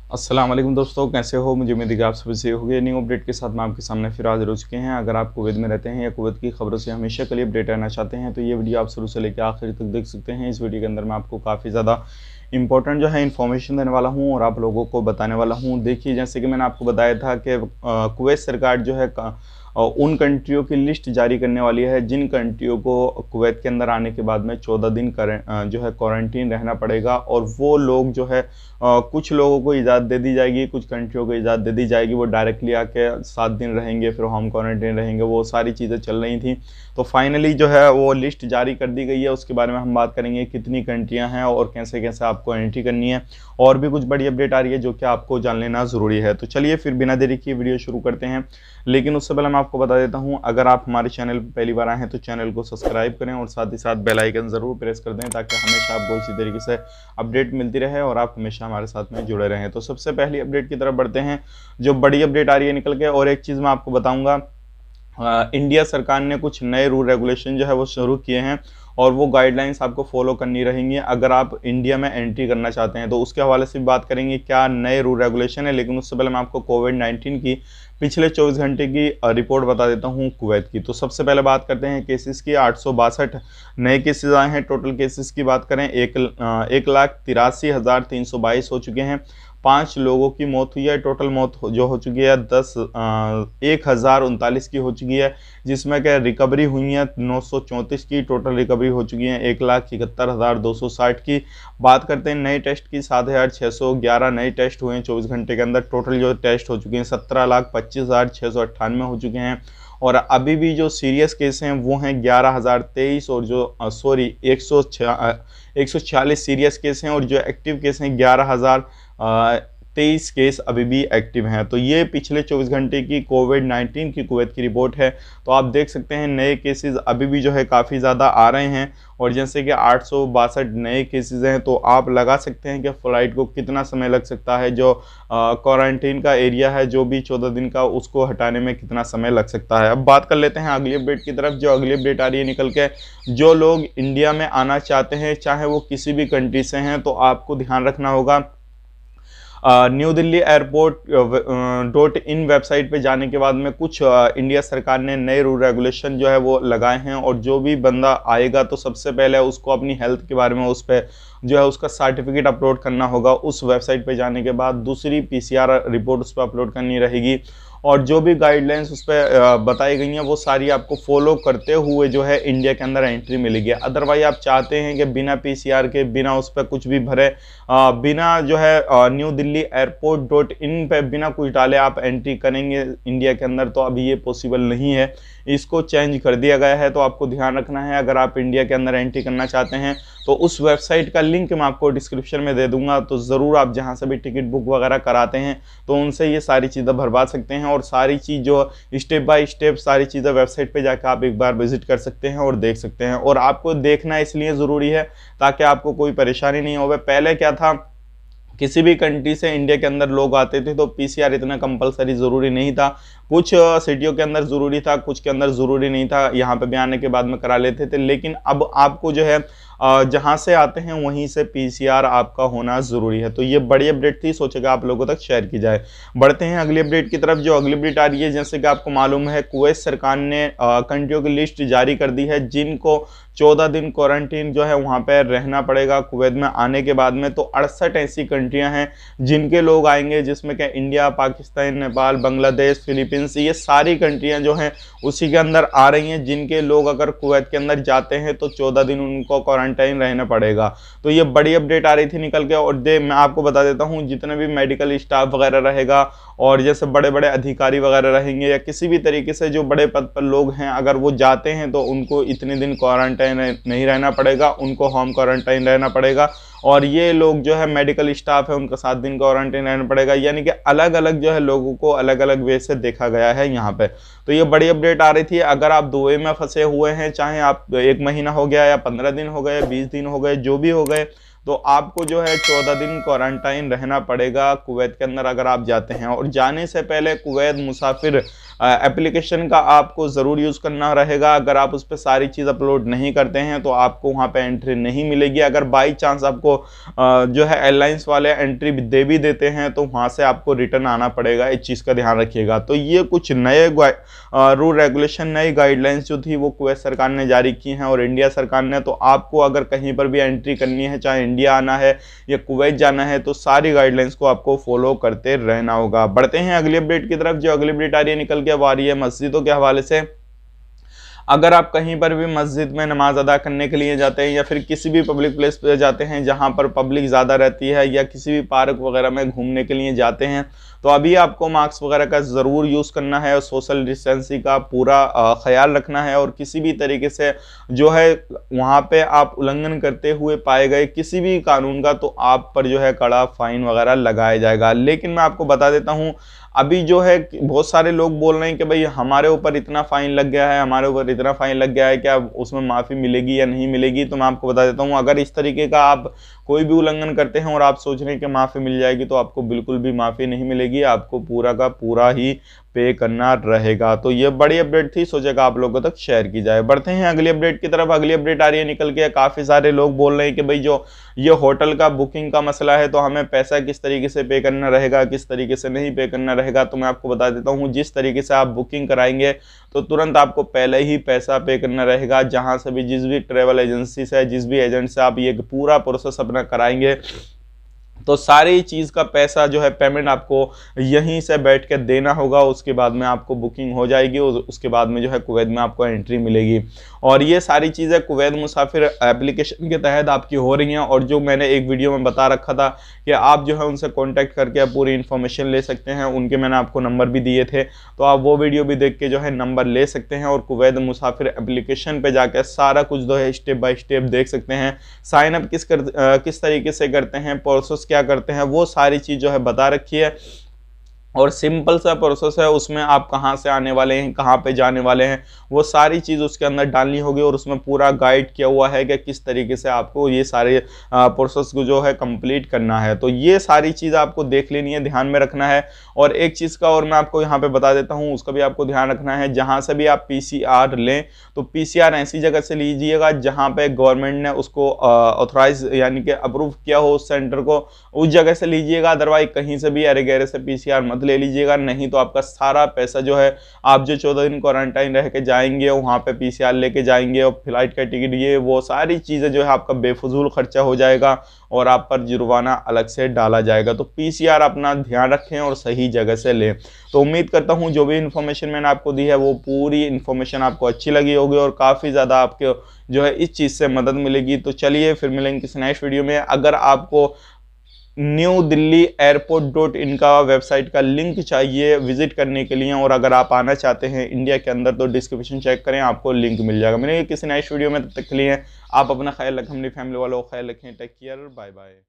अस्सलाम वालेकुम दोस्तों, कैसे हो? मुझे उम्मीद है कि आप सभी सही होंगे। न्यू अपडेट के साथ मैं आपके सामने फिर हाजिर हो चुके हैं। अगर आप कुवैत में रहते हैं या कुवैत की खबरों से हमेशा के लिए अपडेट रहना चाहते हैं तो ये वीडियो आप शुरू से लेकर आखिर तक देख सकते हैं। इस वीडियो के अंदर मैं आपको काफ़ी ज़्यादा इंपॉर्टेंट जो है इन्फॉर्मेशन देने वाला हूँ और आप लोगों को बताने वाला हूँ। देखिए, जैसे कि मैंने आपको बताया था कि कुवैत सरकार जो है उन कंट्रियों की लिस्ट जारी करने वाली है जिन कंट्रियों को कुवैत के अंदर आने के बाद में 14 दिन जो है क्वारंटीन रहना पड़ेगा। और वो लोग जो है कुछ लोगों को इजाज़त दे दी जाएगी, कुछ कंट्रियों को इजाज़त दे दी जाएगी, वो डायरेक्टली आके 7 दिन रहेंगे, फिर होम क्वारंटीन रहेंगे। वो सारी चीज़ें चल रही थी, तो फाइनली जो है वो लिस्ट जारी कर दी गई है। उसके बारे में हम बात करेंगे, कितनी कंट्रियां हैं और कैसे कैसे आपको एंट्री करनी है। और भी कुछ बड़ी अपडेट आ रही है जो कि आपको जान लेना ज़रूरी है। तो चलिए फिर बिना देरी किए वीडियो शुरू करते हैं। लेकिन उससे पहले मैं आपको बता देता हूं, अगर आप हमारे चैनल पर पहली बार आए हैं तो चैनल को सब्सक्राइब करें और साथ ही साथ बेल आइकन ज़रूर प्रेस कर दें ताकि हमेशा आपको इसी तरीके से अपडेट मिलती रहे और आप हमेशा हमारे साथ में जुड़े रहें। तो सबसे पहली अपडेट की तरफ बढ़ते हैं, जो बड़ी अपडेट आ रही है निकल के। और एक चीज़ मैं आपको बताऊंगा, इंडिया सरकार ने कुछ नए रूल रेगुलेशन जो है वो शुरू किए हैं और वो गाइडलाइंस आपको फॉलो करनी रहेंगी अगर आप इंडिया में एंट्री करना चाहते हैं। तो उसके हवाले से भी बात करेंगे क्या नए रूल रेगुलेशन है। लेकिन उससे पहले मैं आपको कोविड-19 की पिछले 24 घंटे की रिपोर्ट बता देता हूँ कुवैत की। तो सबसे पहले बात करते हैं केसेस की। 862 नए केसेस आए हैं। टोटल केसेस की बात करें 1,83,322 हो चुके हैं। 5 लोगों की मौत हुई है। टोटल मौत जो हो चुकी है 1039 की हो चुकी है, जिसमें क्या रिकवरी हुई है 934 की। टोटल रिकवरी हो चुकी है 1,71,260 की। बात करते हैं नए टेस्ट की, 7,611 नए टेस्ट हुए हैं 24 घंटे के अंदर। टोटल जो टेस्ट हो चुके हैं 17,25,698 हो चुके हैं। और अभी भी जो सीरियस केस हैं वो हैं 11,023 और जो 146 सीरियस केस हैं और जो एक्टिव केस हैं 11,023 केस अभी भी एक्टिव हैं। तो ये पिछले 24 घंटे की कोविड-19 की कुवैत की रिपोर्ट है। तो आप देख सकते हैं नए केसेस अभी भी जो है काफ़ी ज़्यादा आ रहे हैं। और जैसे कि 862 नए केसेस हैं, तो आप लगा सकते हैं कि फ़्लाइट को कितना समय लग सकता है। जो क्वारंटीन का एरिया है जो भी 14 दिन का, उसको हटाने में कितना समय लग सकता है। अब बात कर लेते हैं अगली अपडेट की तरफ। जो अगली अपडेट आ रही है निकल के, जो लोग इंडिया में आना चाहते हैं चाहे वो किसी भी कंट्री से हैं, तो आपको ध्यान रखना होगा न्यू दिल्ली एयरपोर्ट.इन वेबसाइट पे जाने के बाद में कुछ इंडिया सरकार ने नए रूल रेगुलेशन जो है वो लगाए हैं। और जो भी बंदा आएगा तो सबसे पहले उसको अपनी हेल्थ के बारे में उस पर जो है उसका सर्टिफिकेट अपलोड करना होगा उस वेबसाइट पे जाने के बाद। दूसरी PCR रिपोर्ट उस पर अपलोड करनी रहेगी। और जो भी गाइडलाइंस उस पर बताई गई हैं वो सारी आपको फॉलो करते हुए जो है इंडिया के अंदर एंट्री मिलेगी। अदरवाइज आप चाहते हैं कि बिना PCR के, बिना उस पर कुछ भी भरे, बिना जो है न्यू दिल्ली एयरपोर्ट.इन पे बिना कुछ डाले आप एंट्री करेंगे इंडिया के अंदर, तो अभी ये पॉसिबल नहीं है। इसको चेंज कर दिया गया है। तो आपको ध्यान रखना है, अगर आप इंडिया के अंदर एंट्री करना चाहते हैं तो उस वेबसाइट का लिंक मैं आपको डिस्क्रिप्शन में दे दूंगा। तो ज़रूर आप जहां से भी टिकट बुक वगैरह कराते हैं तो उनसे ये सारी चीज़ें भरवा सकते हैं। और सारी चीज़ जो स्टेप बाय स्टेप सारी चीज़ें वेबसाइट पे जाकर आप एक बार विजिट कर सकते हैं और देख सकते हैं। और आपको देखना इसलिए ज़रूरी है ताकि आपको कोई परेशानी नहीं हो। पहले क्या था, किसी भी कंट्री से इंडिया के अंदर लोग आते थे तो PCR इतना कंपलसरी ज़रूरी नहीं था। कुछ सिटियों के अंदर ज़रूरी था, कुछ के अंदर ज़रूरी नहीं था। यहाँ पे भी आने के बाद में करा लेते थे। लेकिन अब आपको जो है जहाँ से आते हैं वहीं से PCR आपका होना ज़रूरी है। तो ये बड़ी अपडेट थी, सोचेगा आप लोगों तक शेयर की जाए। बढ़ते हैं अगली अपडेट की तरफ। जो अगली अपडेट आ रही है, जैसे कि आपको मालूम है कुवैत सरकार ने कंट्रियों की लिस्ट जारी कर दी है जिनको 14 दिन क्वारंटीन जो है वहाँ पर रहना पड़ेगा कुवैत में आने के बाद में। तो 68 ऐसी कंट्रियाँ हैं जिनके लोग आएंगे, जिसमें क्या इंडिया, पाकिस्तान, नेपाल, बांग्लादेश, फिलीपींस, ये सारी कंट्रियाँ जो हैं उसी के अंदर आ रही हैं जिनके लोग अगर कुवैत के अंदर जाते हैं तो 14 दिन उनको क्वारंटाइन रहना पड़ेगा। तो ये बड़ी अपडेट आ रही थी निकल के। और मैं आपको बता देता हूँ, जितने भी मेडिकल स्टाफ वगैरह रहेगा और जैसे बड़े बड़े अधिकारी वगैरह रहेंगे या किसी भी तरीके से जो बड़े पद पर लोग हैं, अगर वो जाते हैं तो उनको इतने दिन क्वारंटाइन नहीं रहना पड़ेगा, उनको होम क्वारंटाइन रहना पड़ेगा। और ये लोग जो है मेडिकल स्टाफ है उनका 7 दिन क्वारंटाइन रहना पड़ेगा। यानी कि अलग अलग जो है लोगों को अलग अलग वे से देखा गया है यहाँ पे। तो ये बड़ी अपडेट आ रही थी। अगर आप दुबई में फंसे हुए हैं, चाहे आप 1 महीना हो गया या 15 दिन हो गए, 20 दिन हो गए, जो भी हो गए, तो आपको जो है 14 दिन क्वारंटाइन रहना पड़ेगा कुवैत के अंदर अगर आप जाते हैं। और जाने से पहले कुवैत मुसाफिर एप्लीकेशन का आपको ज़रूर यूज़ करना रहेगा। अगर आप उस पर सारी चीज़ अपलोड नहीं करते हैं तो आपको वहाँ पे एंट्री नहीं मिलेगी। अगर बाई चांस आपको जो है एयरलाइंस वाले एंट्री दे भी देते हैं तो वहाँ से आपको रिटर्न आना पड़ेगा। इस चीज़ का ध्यान रखिएगा। तो ये कुछ नए रूल रेगुलेशन, नई गाइडलाइंस जो थी वो कुवैत सरकार ने जारी की हैं और इंडिया सरकार ने। तो आपको अगर कहीं पर भी एंट्री करनी है, चाहे इंडिया आना है या कुवैत जाना है, तो सारी गाइडलाइंस को आपको फॉलो करते रहना होगा। बढ़ते हैं अगली अपडेट की तरफ। जो अगली अपडेट आ रही है निकल के आ रही है मस्जिदों के हवाले से। अगर आप कहीं पर भी मस्जिद में नमाज अदा करने के लिए जाते हैं या फिर किसी भी पब्लिक प्लेस पे जाते हैं जहां पर पब्लिक ज़्यादा रहती है या किसी भी पार्क वगैरह में घूमने के लिए जाते हैं, तो अभी आपको मास्क वगैरह का ज़रूर यूज़ करना है और सोशल डिस्टेंसिंग का पूरा ख्याल रखना है। और किसी भी तरीके से जो है वहाँ पे आप उल्लंघन करते हुए पाए गए किसी भी कानून का, तो आप पर जो है कड़ा फाइन वगैरह लगाया जाएगा। लेकिन मैं आपको बता देता हूँ, अभी जो है बहुत सारे लोग बोल रहे हैं कि भाई हमारे ऊपर इतना फाइन लग गया है, हमारे ऊपर इतना फाइन लग गया है, क्या उसमें माफ़ी मिलेगी या नहीं मिलेगी। तो मैं आपको बता देता हूँ, अगर इस तरीके का आप कोई भी उल्लंघन करते हैं और आप सोच रहे हैं कि माफ़ी मिल जाएगी, तो आपको बिल्कुल भी माफ़ी नहीं मिलेगी। आपको पूरा का पूरा ही पे करना रहेगा। तो ये बड़ी अपडेट थी, सोचेगा आप लोगों तक शेयर की जाए। बढ़ते हैं अगली अपडेट की तरफ। अगली अपडेट आ रही है निकल के, काफ़ी सारे लोग बोल रहे हैं कि भाई जो ये होटल का बुकिंग का मसला है, तो हमें पैसा किस तरीके से पे करना रहेगा, किस तरीके से नहीं पे करना रहेगा। तो मैं आपको बता देता हूँ, जिस तरीके से आप बुकिंग कराएंगे तो तुरंत आपको पहले ही पैसा पे करना रहेगा। जहाँ से भी, जिस भी ट्रेवल एजेंसी से, जिस भी एजेंट से आप ये पूरा प्रोसेस अपना कराएंगे, तो सारी चीज़ का पैसा जो है पेमेंट आपको यहीं से बैठ के देना होगा। उसके बाद में आपको बुकिंग हो जाएगी और उसके बाद में जो है कुवैत में आपको एंट्री मिलेगी। और ये सारी चीज़ें कुवैत मुसाफिर एप्लीकेशन के तहत आपकी हो रही हैं। और जो मैंने एक वीडियो में बता रखा था कि आप जो है उनसे कॉन्टैक्ट करके आप पूरी इन्फॉर्मेशन ले सकते हैं, उनके मैंने आपको नंबर भी दिए थे, तो आप वो वीडियो भी देख के जो है नंबर ले सकते हैं और कुवैत मुसाफिर एप्लीकेशन पर जाकर सारा कुछ जो है स्टेप बाय स्टेप देख सकते हैं। साइन अप किस तरीके से करते हैं, प्रोसेस क्या करते हैं, वो सारी चीज़ जो है बता रखी है। और सिंपल सा प्रोसेस है, उसमें आप कहाँ से आने वाले हैं, कहाँ पे जाने वाले हैं, वो सारी चीज़ उसके अंदर डालनी होगी। और उसमें पूरा गाइड किया हुआ है कि किस तरीके से आपको ये सारे प्रोसेस को जो है कंप्लीट करना है। तो ये सारी चीज़ आपको देख लेनी है, ध्यान में रखना है। और एक चीज़ का और मैं आपको यहाँ पे बता देता हूँ, उसका भी आपको ध्यान रखना है। जहाँ से भी आप PCR लें तो PCR ऐसी जगह से लीजिएगा जहाँ पे गवर्नमेंट ने उसको ऑथराइज यानी कि अप्रूव किया हो, उस सेंटर को, उस जगह से लीजिएगा। अदरवाइज कहीं से भी अरे गहरे से PCR मत ले लीजिएगा, नहीं तो आपका सारा पैसा जो है, आप जो 14 दिन क्वारंटाइन रह के जाएंगे वहाँ पे PCR लेके जाएंगे और फ्लाइट का टिकट, ये वो सारी चीज़ें जो है आपका बेफजूल खर्चा हो जाएगा और आप पर जुर्माना अलग से डाला जाएगा। तो PCR अपना ध्यान रखें और सही जगह से लें। तो उम्मीद करता हूँ जो भी इन्फॉर्मेशन मैंने आपको दी है वो पूरी इन्फॉर्मेशन आपको अच्छी लगी होगी और काफ़ी ज़्यादा आपको जो है इस चीज़ से मदद मिलेगी। तो चलिए फिर मिलेंगे किसी नेक्स्ट वीडियो में। अगर आपको न्यू दिल्ली airport.in का वेबसाइट का लिंक चाहिए विजिट करने के लिए और अगर आप आना चाहते हैं इंडिया के अंदर, तो डिस्क्रिप्शन चेक करें, आपको लिंक मिल जाएगा। मिलेंगे किसी नेक्स्ट वीडियो में, तब तक के लिए आप अपना ख्याल रखें, अपनी फैमिली वालों का ख्याल रखें। Take care, bye bye.